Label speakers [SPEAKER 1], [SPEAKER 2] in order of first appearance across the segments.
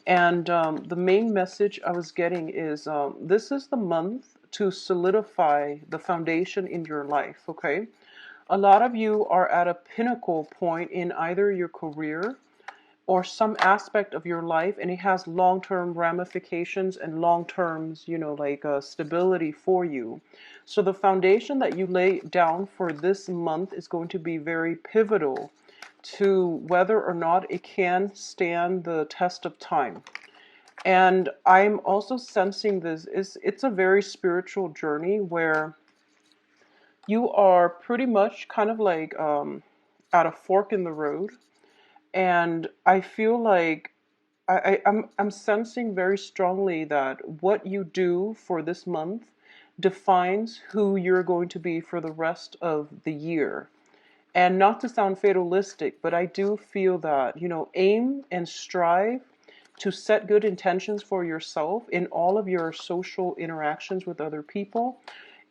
[SPEAKER 1] And the main message I was getting is this is the month to solidify the foundation in your life, okay? A lot of you are at a pinnacle point in either your career or some aspect of your life, and it has long-term ramifications and long-term, like stability for you. So the foundation that you lay down for this month is going to be very pivotal to whether or not it can stand the test of time. And I'm also sensing this is it's a very spiritual journey where you are pretty much kind of like at a fork in the road. And I feel like I'm sensing very strongly that what you do for this month defines who you're going to be for the rest of the year. And not to sound fatalistic, but I do feel that, aim and strive to set good intentions for yourself in all of your social interactions with other people.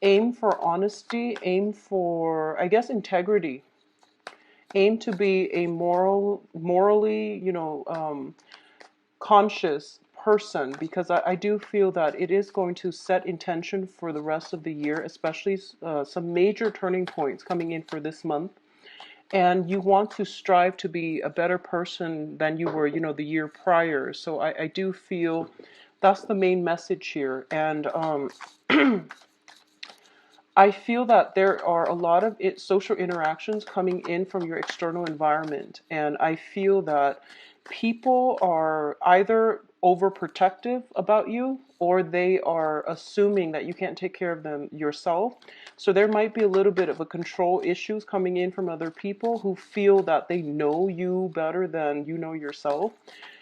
[SPEAKER 1] Aim for honesty, aim for, I guess, integrity. Aim to be a morally, conscious person, because I do feel that it is going to set intention for the rest of the year, especially some major turning points coming in for this month. And you want to strive to be a better person than you were, the year prior. So I do feel that's the main message here. And I feel that there are a lot of social interactions coming in from your external environment. And I feel that people are either overprotective about you or they are assuming that you can't take care of them yourself. So there might be a little bit of a control issues coming in from other people who feel that they know you better than you know yourself.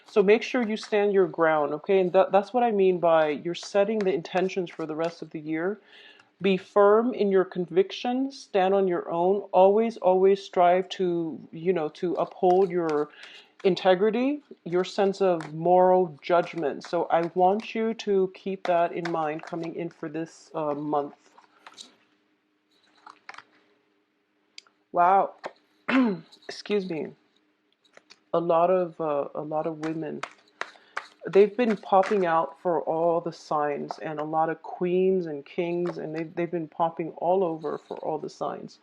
[SPEAKER 1] So make sure you stand your ground, okay? And that's what I mean by you're setting the intentions for the rest of the year. Be firm in your convictions, stand on your own, always strive to, to uphold your integrity, your sense of moral judgment. So I want you to keep that in mind coming in for this month. Wow. Excuse me. A lot of women, they've been popping out for all the signs, and a lot of queens and kings, and they've been popping all over for all the signs.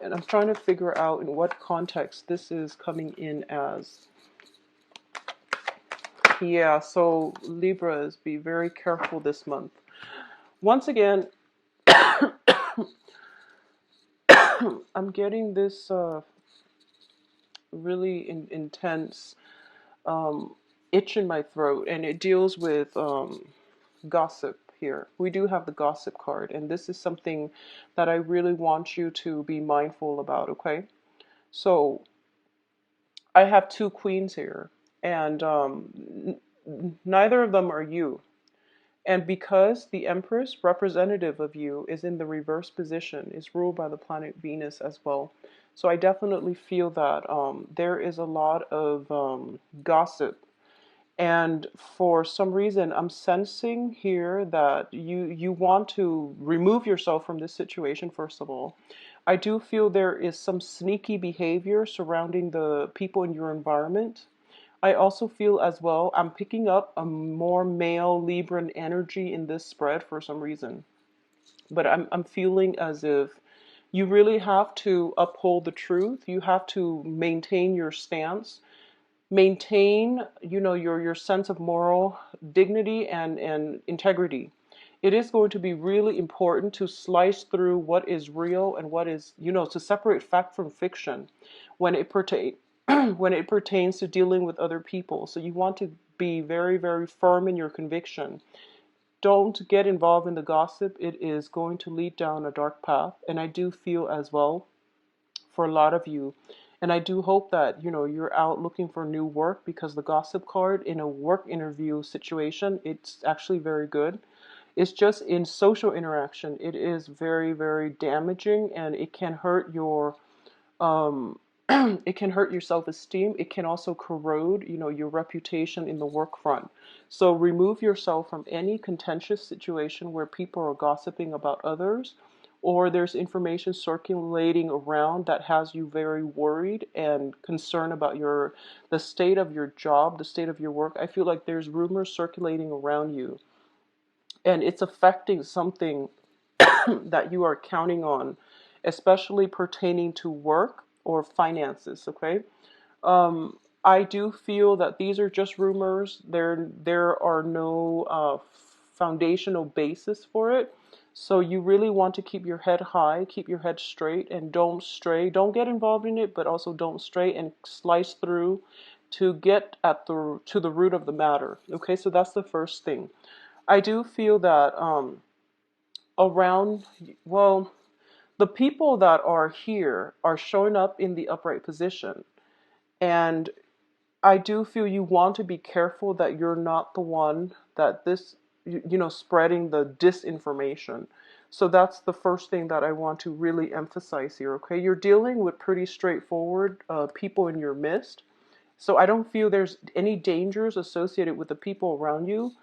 [SPEAKER 1] And I'm trying to figure out in what context this is coming in as. Yeah, so Libras, be very careful this month. Once again, I'm getting this really intense itch in my throat, and it deals with gossip here. We do have the gossip card, and this is something that I really want you to be mindful about, okay? So I have two queens here, and neither of them are you. And because the Empress, representative of you, is in the reverse position, is ruled by the planet Venus as well. So I definitely feel that there is a lot of gossip. And for some reason, I'm sensing here that you want to remove yourself from this situation, first of all. I do feel there is some sneaky behavior surrounding the people in your environment. I also feel as well, I'm picking up a more male Libran energy in this spread for some reason. But I'm feeling as if you really have to uphold the truth. You have to maintain your stance, maintain, your sense of moral dignity and integrity. It is going to be really important to slice through what is real and what is, to separate fact from fiction when it pertains when it pertains to dealing with other people. So you want to be very, very firm in your conviction. Don't get involved in the gossip. It is going to lead down a dark path. And I do feel as well for a lot of you. And I do hope that, you're out looking for new work, because the gossip card in a work interview situation, it's actually very good. It's just in social interaction, it is very, very damaging, and it can hurt your it can hurt your self-esteem. It can also corrode, your reputation in the work front. So remove yourself from any contentious situation where people are gossiping about others, or there's information circulating around that has you very worried and concerned about the state of your job, the state of your work. I feel like there's rumors circulating around you, and it's affecting something that you are counting on, especially pertaining to work or finances, okay? I do feel that these are just rumors. There are no foundational basis for it. So you really want to keep your head high, keep your head straight, and don't stray. Don't get involved in it, but also don't stray and slice through to get at the root of the matter. Okay, so that's the first thing. I do feel that around, well, the people that are here are showing up in the upright position. And I do feel you want to be careful that you're not the one that spreading the disinformation. So that's the first thing that I want to really emphasize here, okay? You're dealing with pretty straightforward people in your midst. So I don't feel there's any dangers associated with the people around you.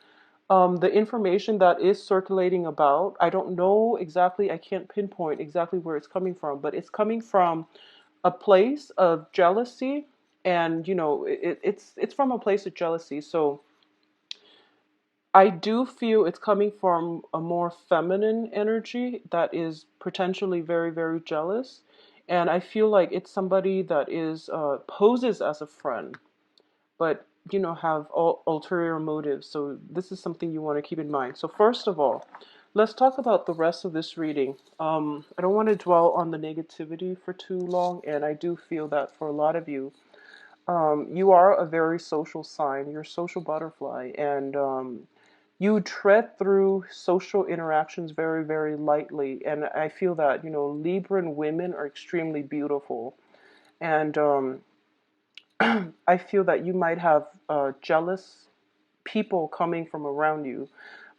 [SPEAKER 1] The information that is circulating about, I don't know exactly, I can't pinpoint exactly where it's coming from, but it's coming from a place of jealousy, and it's from a place of jealousy. So I do feel it's coming from a more feminine energy that is potentially very, very jealous. And I feel like it's somebody that is poses as a friend, but have ulterior motives. So this is something you want to keep in mind. So first of all, let's talk about the rest of this reading. I don't want to dwell on the negativity for too long, and I do feel that for a lot of you, you are a very social sign. You're a social butterfly, and you tread through social interactions very, very lightly. And I feel that, Libran women are extremely beautiful. And I feel that you might have jealous people coming from around you.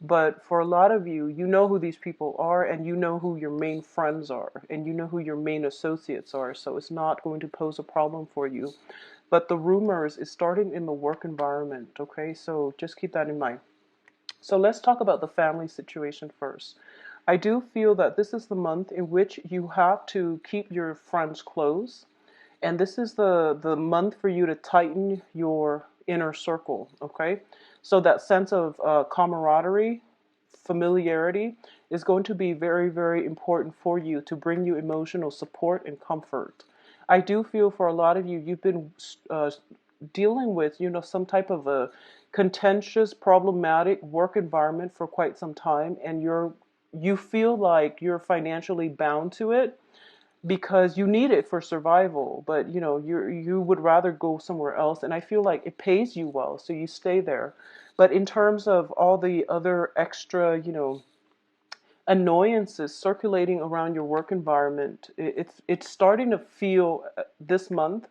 [SPEAKER 1] But for a lot of you, you know who these people are, and you know who your main friends are, and you know who your main associates are. So it's not going to pose a problem for you. But the rumors is starting in the work environment, okay? So just keep that in mind. So let's talk about the family situation first. I do feel that this is the month in which you have to keep your friends close. And this is the month for you to tighten your inner circle, okay? So that sense of camaraderie, familiarity is going to be very, very important for you to bring you emotional support and comfort. I do feel for a lot of you, you've been dealing with, some type of a contentious, problematic work environment for quite some time, and you feel like you're financially bound to it because you need it for survival, but you would rather go somewhere else, and I feel like it pays you well, so you stay there. But in terms of all the other extra, annoyances circulating around your work environment, it's starting to feel this month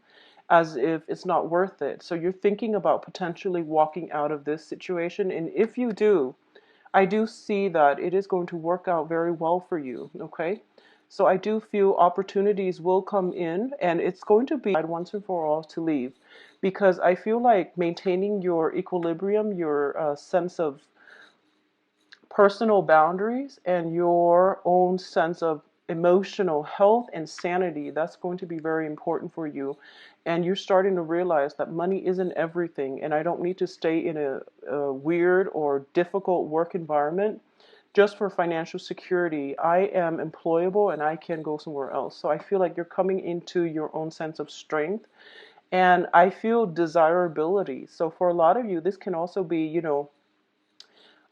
[SPEAKER 1] as if it's not worth it. So you're thinking about potentially walking out of this situation, and if you do, I do see that it is going to work out very well for you, okay? So I do feel opportunities will come in, and it's going to be once and for all to leave, because I feel like maintaining your equilibrium, your sense of personal boundaries, and your own sense of emotional health and sanity, that's going to be very important for you. And you're starting to realize that money isn't everything, and I don't need to stay in a weird or difficult work environment just for financial security. I am employable and I can go somewhere else. So I feel like you're coming into your own sense of strength, and I feel desirability. So for a lot of you, this can also be,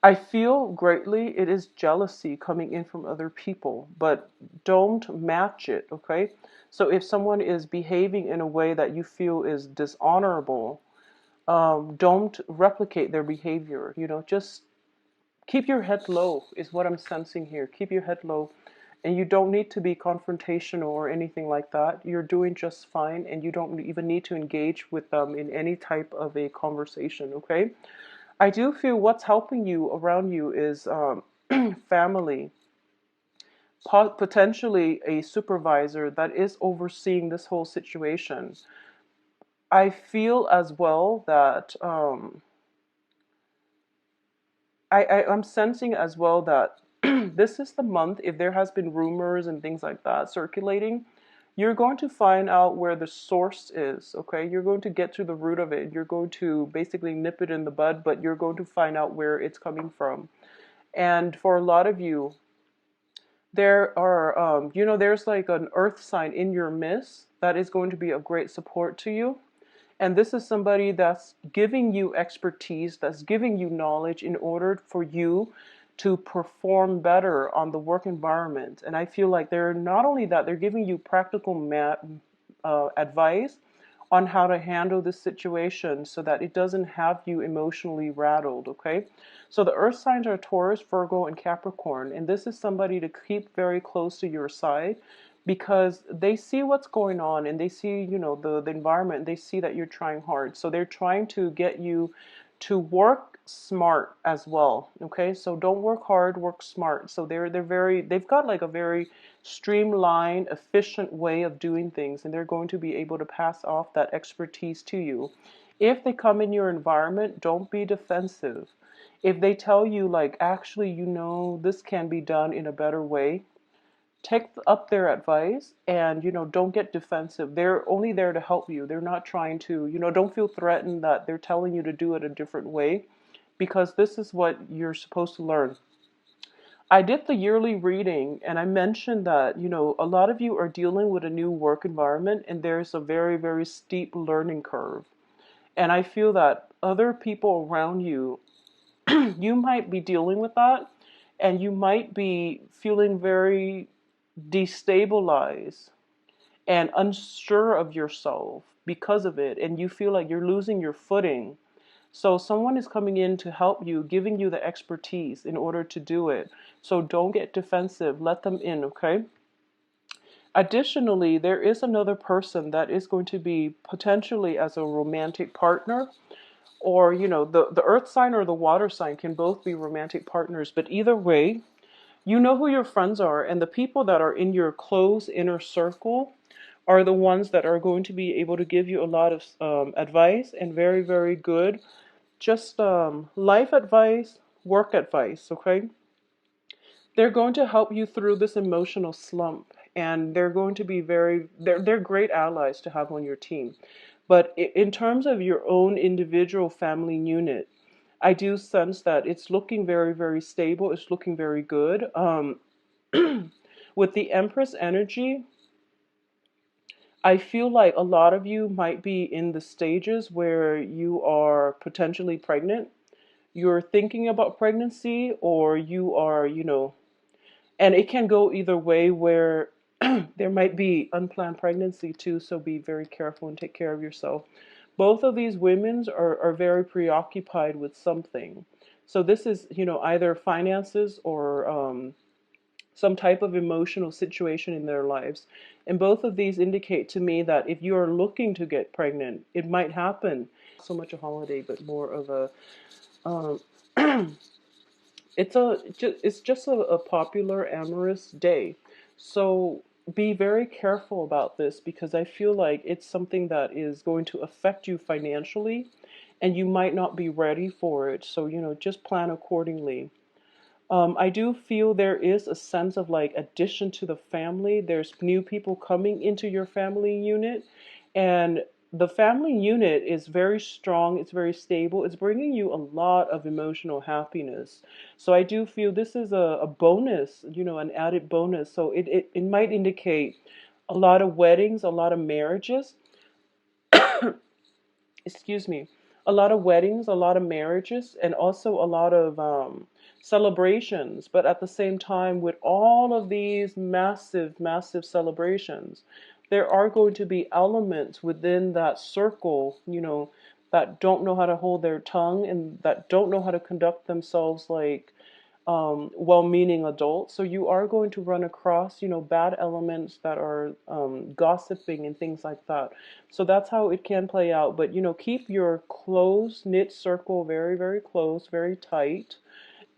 [SPEAKER 1] I feel greatly it is jealousy coming in from other people, but don't match it, okay? So if someone is behaving in a way that you feel is dishonorable, don't replicate their behavior. Just keep your head low is what I'm sensing here. Keep your head low, and you don't need to be confrontational or anything like that. You're doing just fine, and you don't even need to engage with them in any type of a conversation, okay? I do feel what's helping you around you is family, potentially a supervisor that is overseeing this whole situation. I feel as well that I'm sensing as well that this is the month, if there has been rumors and things like that circulating, you're going to find out where the source is, okay? You're going to get to the root of it. You're going to basically nip it in the bud, but you're going to find out where it's coming from. And for a lot of you, there are, there's like an earth sign in your midst that is going to be of great support to you. And this is somebody that's giving you expertise, that's giving you knowledge in order for you to perform better on the work environment. And I feel like they're not only that, they're giving you practical advice on how to handle this situation so that it doesn't have you emotionally rattled, okay? So the earth signs are Taurus, Virgo, and Capricorn. And this is somebody to keep very close to your side because they see what's going on and they see, the environment. They see that you're trying hard. So they're trying to get you to work smart as well. Okay, so don't work hard, work smart. So they've got like a very streamlined, efficient way of doing things, and they're going to be able to pass off that expertise to you. If they come in your environment, don't be defensive. If they tell you like, actually, this can be done in a better way, take up their advice and don't get defensive. They're only there to help you. They're not trying to, don't feel threatened that they're telling you to do it a different way, because this is what you're supposed to learn. I did the yearly reading and I mentioned that a lot of you are dealing with a new work environment and there's a very, very steep learning curve. And I feel that other people around you, you might be dealing with that, and you might be feeling very destabilized and unsure of yourself because of it, and you feel like you're losing your footing. So someone is coming in to help you, giving you the expertise in order to do it. So don't get defensive. Let them in, okay? Additionally, there is another person that is going to be potentially as a romantic partner, or the earth sign or the water sign can both be romantic partners, but either way, you know who your friends are, and the people that are in your close inner circle are the ones that are going to be able to give you a lot of advice and very, very good, just life advice, work advice, okay? They're going to help you through this emotional slump, and they're going to be they're great allies to have on your team. But in terms of your own individual family unit, I do sense that it's looking very, very stable. It's looking very good. With the Empress energy, I feel like a lot of you might be in the stages where you are potentially pregnant. You're thinking about pregnancy, or you are, and it can go either way where there might be unplanned pregnancy too, so be very careful and take care of yourself. Both of these women are very preoccupied with something. So this is, either finances or some type of emotional situation in their lives. And both of these indicate to me that if you are looking to get pregnant, it might happen. So much a holiday, but more of a, um, it's just a popular amorous day. So be very careful about this, because I feel like it's something that is going to affect you financially and you might not be ready for it. So, just plan accordingly. I do feel there is a sense of like addition to the family. There's new people coming into your family unit, and the family unit is very strong. It's very stable. It's bringing you a lot of emotional happiness. So I do feel this is a bonus, an added bonus. So it might indicate a lot of weddings, a lot of marriages. Excuse me, a lot of weddings, a lot of marriages, and also a lot of celebrations. But at the same time, with all of these massive, massive celebrations, there are going to be elements within that circle, that don't know how to hold their tongue and that don't know how to conduct themselves like well-meaning adults. So you are going to run across, bad elements that are gossiping and things like that. So that's how it can play out. But, keep your close-knit circle very, very close, very tight,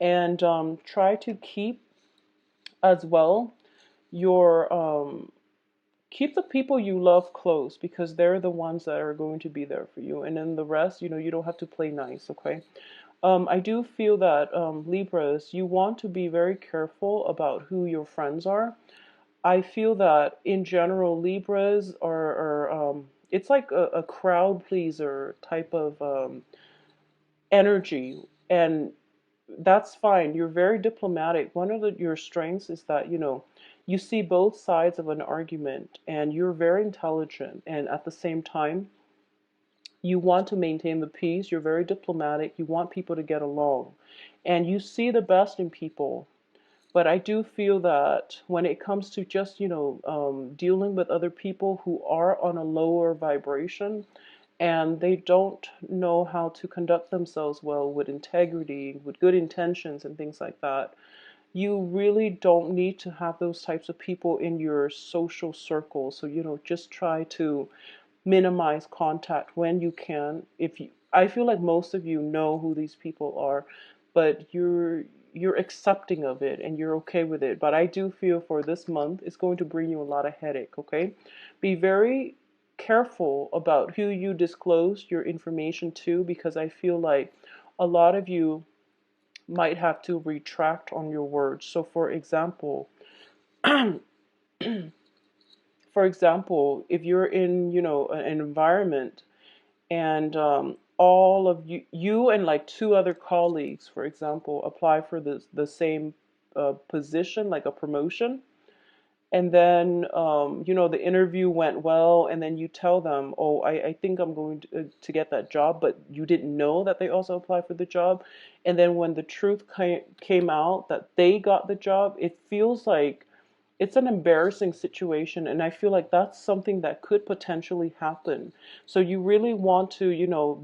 [SPEAKER 1] and try to keep as well your keep the people you love close, because they're the ones that are going to be there for you. And then the rest, you don't have to play nice, okay? I do feel that Libras, you want to be very careful about who your friends are. I feel that in general, Libras are it's like a crowd pleaser type of energy, and that's fine. You're very diplomatic. One of your strengths is that, you see both sides of an argument, and you're very intelligent, and at the same time, you want to maintain the peace. You're very diplomatic. You want people to get along, and you see the best in people. But I do feel that when it comes to just, dealing with other people who are on a lower vibration and they don't know how to conduct themselves well with integrity, with good intentions, and things like that, you really don't need to have those types of people in your social circle. So, just try to minimize contact when you can. If you, I feel like most of you know who these people are, but you're accepting of it and you're okay with it. But I do feel for this month it's going to bring you a lot of headache, okay? Be very careful about who you disclose your information to, because I feel like a lot of you might have to retract on your words. So for example, if you're in, an environment and all of you and like two other colleagues, for example, apply for the same position, like a promotion, and then the interview went well, and then you tell them, oh, I think I'm going to get that job, but you didn't know that they also applied for the job. And then when the truth came out that they got the job, it feels like it's an embarrassing situation, and I feel like that's something that could potentially happen. So you really want to,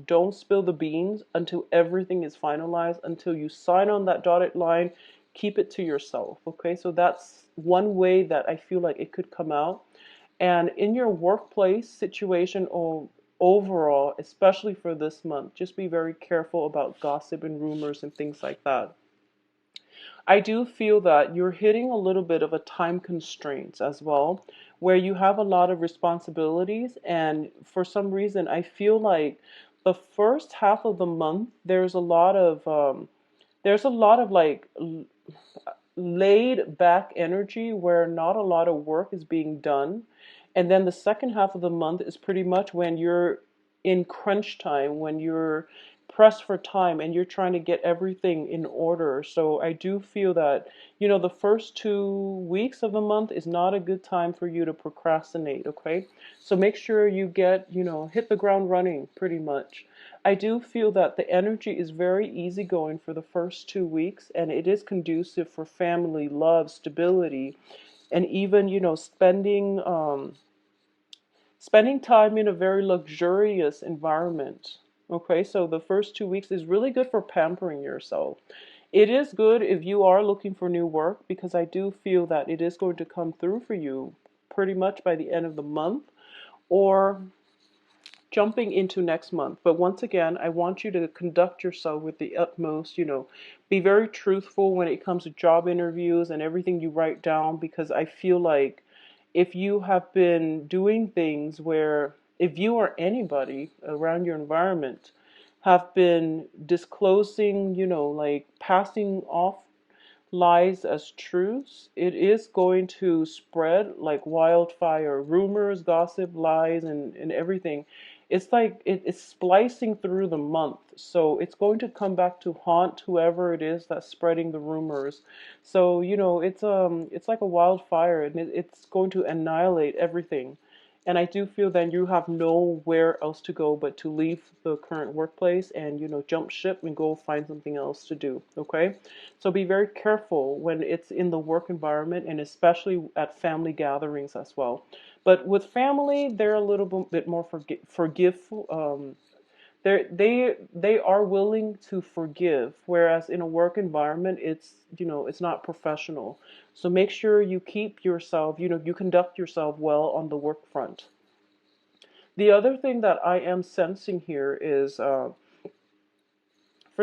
[SPEAKER 1] don't spill the beans until everything is finalized, until you sign on that dotted line. Keep it to yourself, okay? So that's one way that I feel like it could come out. And in your workplace situation, or overall, especially for this month, just be very careful about gossip and rumors and things like that. I do feel that you're hitting a little bit of a time constraints as well, where you have a lot of responsibilities, and for some reason, I feel like the first half of the month there's a lot of like laid back energy where not a lot of work is being done. And then the second half of the month is pretty much when you're in crunch time, when you're pressed for time and you're trying to get everything in order. So I do feel that, the first 2 weeks of the month is not a good time for you to procrastinate, okay? So make sure you hit the ground running pretty much. I do feel that the energy is very easygoing for the first 2 weeks, and it is conducive for family, love, stability, and even, spending time in a very luxurious environment. Okay, so the first 2 weeks is really good for pampering yourself. It is good if you are looking for new work, because I do feel that it is going to come through for you pretty much by the end of the month, or jumping into next month. But once again, I want you to conduct yourself with the utmost, be very truthful when it comes to job interviews and everything you write down, because I feel like if you have been doing things where, if you or anybody around your environment have been disclosing, like passing off lies as truths, it is going to spread like wildfire. Rumors, gossip, lies, and everything. It's like it's splicing through the month. So it's going to come back to haunt whoever it is that's spreading the rumors. So, it's like a wildfire, and it's going to annihilate everything. And I do feel that you have nowhere else to go but to leave the current workplace and, jump ship and go find something else to do. Okay? So be very careful when it's in the work environment, and especially at family gatherings as well. But with family, they're a little bit more forgiveful. They are willing to forgive, whereas in a work environment, it's not professional. So make sure you keep yourself, you conduct yourself well on the work front. The other thing that I am sensing here is, for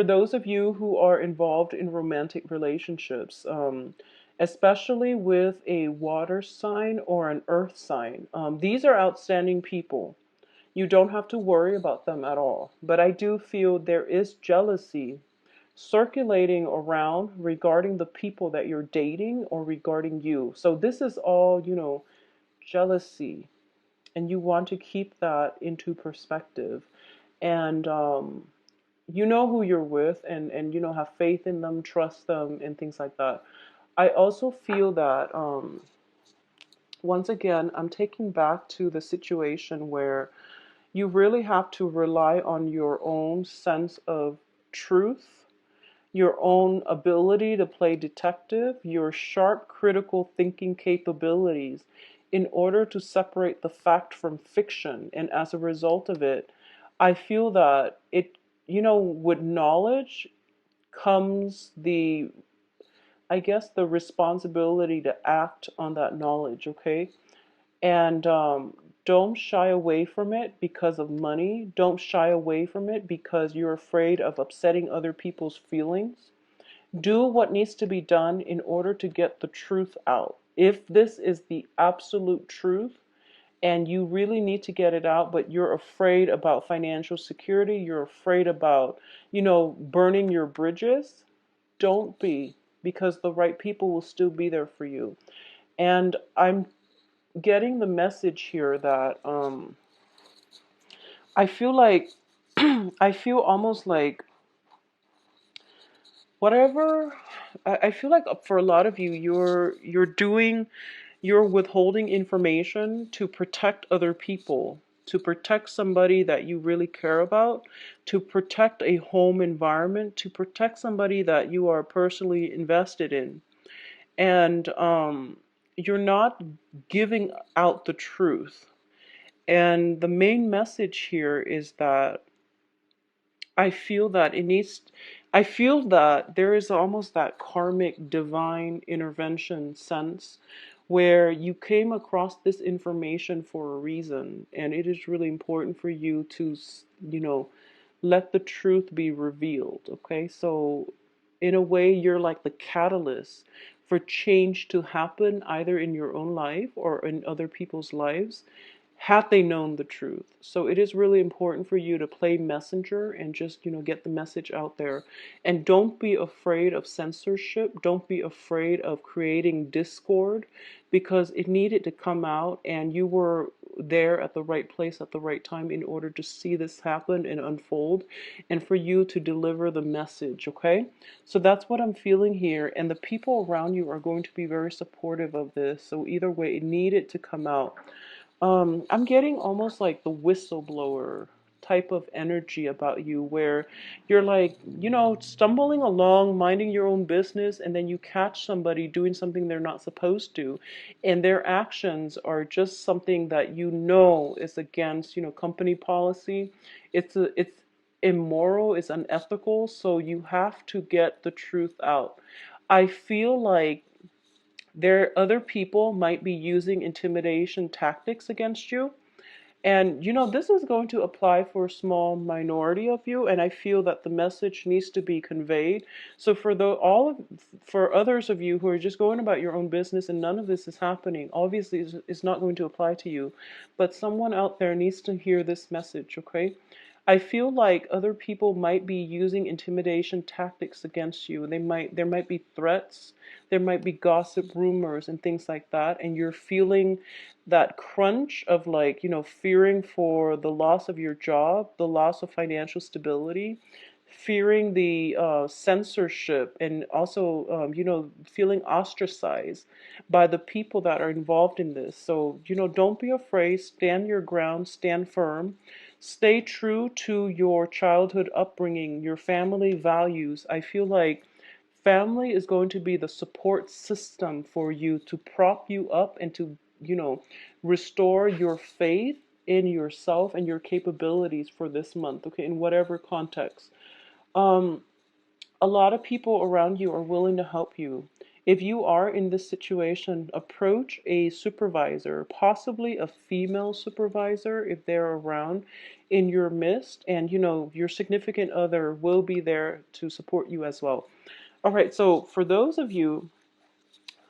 [SPEAKER 1] those of you who are involved in romantic relationships, especially with a water sign or an earth sign, these are outstanding people. You don't have to worry about them at all. But I do feel there is jealousy circulating around regarding the people that you're dating or regarding you. So this is all, jealousy, and you want to keep that into perspective. And you know who you're with, and have faith in them, trust them, and things like that. I also feel that once again, I'm taking back to the situation where you really have to rely on your own sense of truth, your own ability to play detective, your sharp critical thinking capabilities in order to separate the fact from fiction. And as a result of it, I feel that with knowledge comes I guess, the responsibility to act on that knowledge, okay? And don't shy away from it because of money. Don't shy away from it because you're afraid of upsetting other people's feelings. Do what needs to be done in order to get the truth out. If this is the absolute truth and you really need to get it out, but you're afraid about financial security, you're afraid about, burning your bridges, don't be, because the right people will still be there for you. And I'm getting the message here that I feel like I feel almost like whatever I feel like for a lot of you, you're withholding information to protect other people, to protect somebody that you really care about, to protect a home environment, to protect somebody that you are personally invested in. And you're not giving out the truth. And the main message here is that I feel that it needs, I feel that there is almost that karmic divine intervention sense where you came across this information for a reason, and it is really important for you to, let the truth be revealed. Okay, so in a way, you're like the catalyst for change to happen either in your own life or in other people's lives had they known the truth. So it is really important for you to play messenger and just, get the message out there. And don't be afraid of censorship. Don't be afraid of creating discord because it needed to come out and you were there at the right place at the right time in order to see this happen and unfold and for you to deliver the message, okay? So that's what I'm feeling here, and the people around you are going to be very supportive of this. So either way, it needed to come out. I'm getting almost like the whistleblower type of energy about you where you're like, stumbling along, minding your own business, and then you catch somebody doing something they're not supposed to, and their actions are just something that is against, company policy. It's immoral, it's unethical, so you have to get the truth out. I feel like other people might be using intimidation tactics against you. And this is going to apply for a small minority of you, and I feel that the message needs to be conveyed. So for others of you who are just going about your own business and none of this is happening, obviously it's not going to apply to you. But someone out there needs to hear this message, okay? I feel like other people might be using intimidation tactics against you. There might be threats, there might be gossip, rumors, and things like that, and you're feeling that crunch of like, fearing for the loss of your job, the loss of financial stability, fearing the censorship, and also, feeling ostracized by the people that are involved in this. So, don't be afraid, stand your ground, stand firm. Stay true to your childhood upbringing, your family values. I feel like family is going to be the support system for you to prop you up and to, restore your faith in yourself and your capabilities for this month, okay, in whatever context. Um, a lot of people around you are willing to help you. If you are in this situation, approach a supervisor, possibly a female supervisor if they're around in your midst, and your significant other will be there to support you as well. All right, so for those of you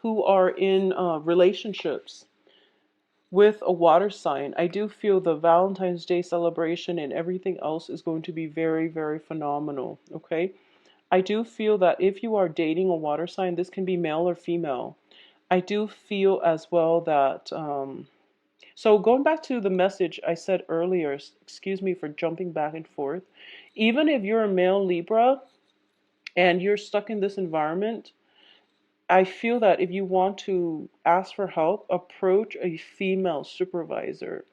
[SPEAKER 1] who are in relationships with a water sign, I do feel the Valentine's Day celebration and everything else is going to be very, very phenomenal, okay? I do feel that if you are dating a water sign, this can be male or female. I do feel as well that, so going back to the message I said earlier, excuse me for jumping back and forth, even if you're a male Libra and you're stuck in this environment, I feel that if you want to ask for help, approach a female supervisor.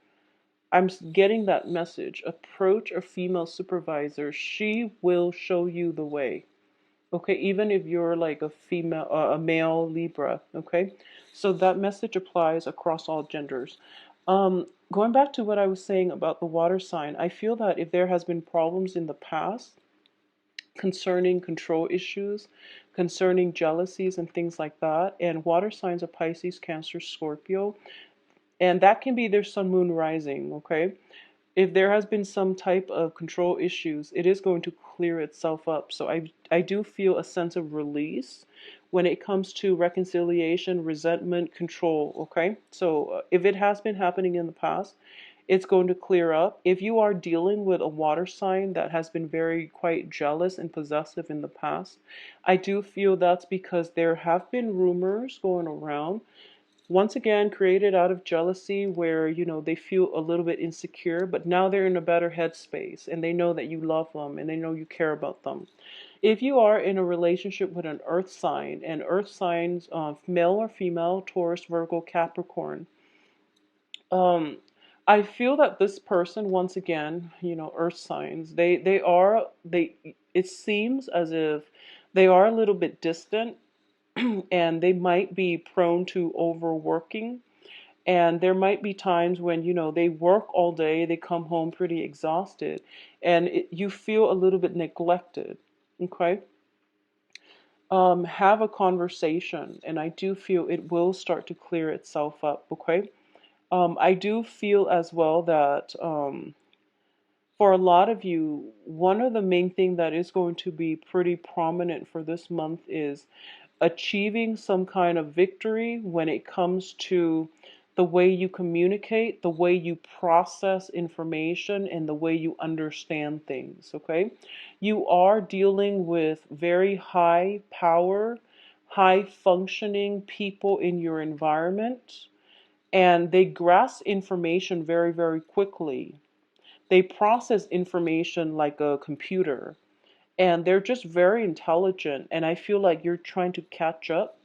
[SPEAKER 1] I'm getting that message. Approach a female supervisor. She will show you the way. Okay, even if you're like a female, a male Libra. Okay, so that message applies across all genders. Going back to what I was saying about the water sign, I feel that if there has been problems in the past concerning control issues, concerning jealousies and things like that, and water signs are Pisces, Cancer, Scorpio, and that can be their sun, moon, rising. Okay, if there has been some type of control issues, it is going to clear itself up. So I do feel a sense of release when it comes to reconciliation, resentment, control. Okay, so if it has been happening in the past, it's going to clear up. If you are dealing with a water sign that has been very quite jealous and possessive in the past, I do feel that's because there have been rumors going around, once again created out of jealousy, where they feel a little bit insecure, but now they're in a better headspace and they know that you love them and they know you care about them. If you are in a relationship with an earth sign, and earth signs, male or female, Taurus, Virgo, Capricorn, um I feel that this person, once again, earth signs, they it seems as if they are a little bit distant, and they might be prone to overworking. And there might be times when, they work all day, they come home pretty exhausted, and you feel a little bit neglected. Okay? Have a conversation, and I do feel it will start to clear itself up. Okay? I do feel as well that, for a lot of you, one of the main thing that is going to be pretty prominent for this month is achieving some kind of victory when it comes to the way you communicate, the way you process information, and the way you understand things. Okay? You are dealing with very high power, high functioning people in your environment, and they grasp information very, very quickly. They process information like a computer, and they're just very intelligent, and I feel like you're trying to catch up,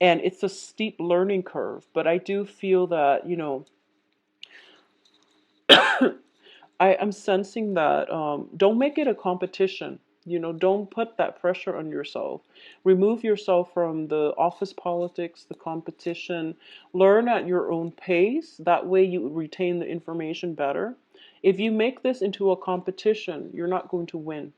[SPEAKER 1] and it's a steep learning curve. But I do feel that, I am sensing that, don't make it a competition. Don't put that pressure on yourself. Remove yourself from the office politics, the competition. Learn at your own pace. That way you retain the information better. If you make this into a competition, you're not going to win.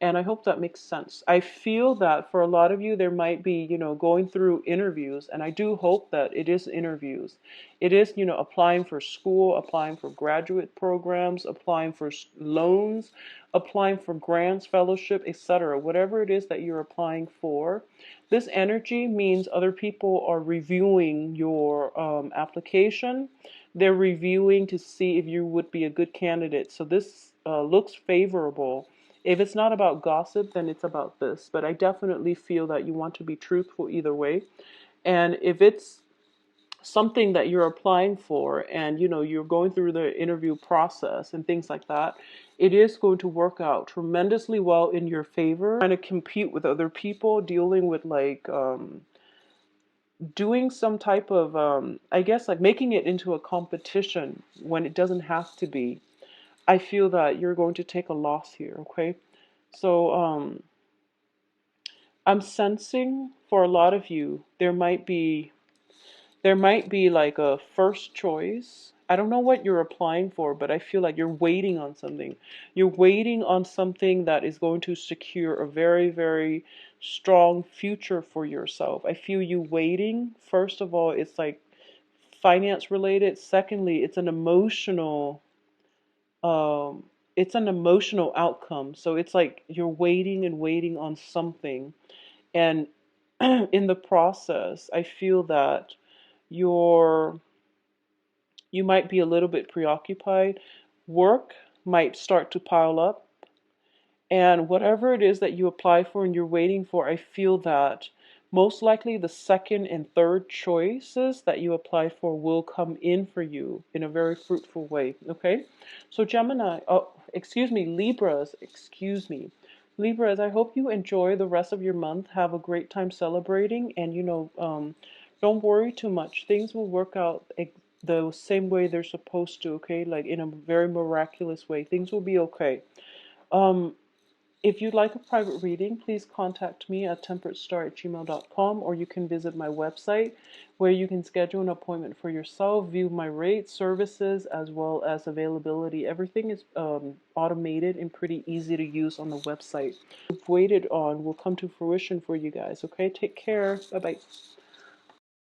[SPEAKER 1] And I hope that makes sense. I feel that for a lot of you, there might be, going through interviews, and I do hope that it is interviews. It is, applying for school, applying for graduate programs, applying for loans, applying for grants, fellowship, etc. Whatever it is that you're applying for, this energy means other people are reviewing your application. They're reviewing to see if you would be a good candidate. So this looks favorable. If it's not about gossip, then it's about this. But I definitely feel that you want to be truthful either way. And if it's something that you're applying for, and you're going through the interview process and things like that, it is going to work out tremendously well in your favor. Trying to compete with other people, dealing with like doing some type of I guess like making it into a competition when it doesn't have to be. I feel that you're going to take a loss here. Okay? So I'm sensing for a lot of you, there might be like a first choice. I don't know what you're applying for, but I feel like you're waiting on something. You're waiting on something that is going to secure a very, very strong future for yourself. I feel you waiting. First of all, it's like finance related. Secondly, um it's an emotional outcome. So it's like you're waiting and waiting on something. And in the process, I feel that you're you might be a little bit preoccupied. Work might start to pile up, And whatever it is that you apply for and you're waiting for, I feel that most likely the second and third choices that you apply for will come in for you in a very fruitful way. Okay? So Gemini, oh, excuse me, Libras, excuse me. Libras, I hope you enjoy the rest of your month. Have a great time celebrating, and don't worry too much. Things will work out the same way they're supposed to, okay? Like in a very miraculous way. Things will be okay. Um, if you'd like a private reading, please contact me at temperatestar@gmail.com, or you can visit my website where you can schedule an appointment for yourself, view my rates, services, as well as availability. Everything is automated and pretty easy to use on the website. What you've waited on will come to fruition for you guys, okay? Take care. Bye-bye.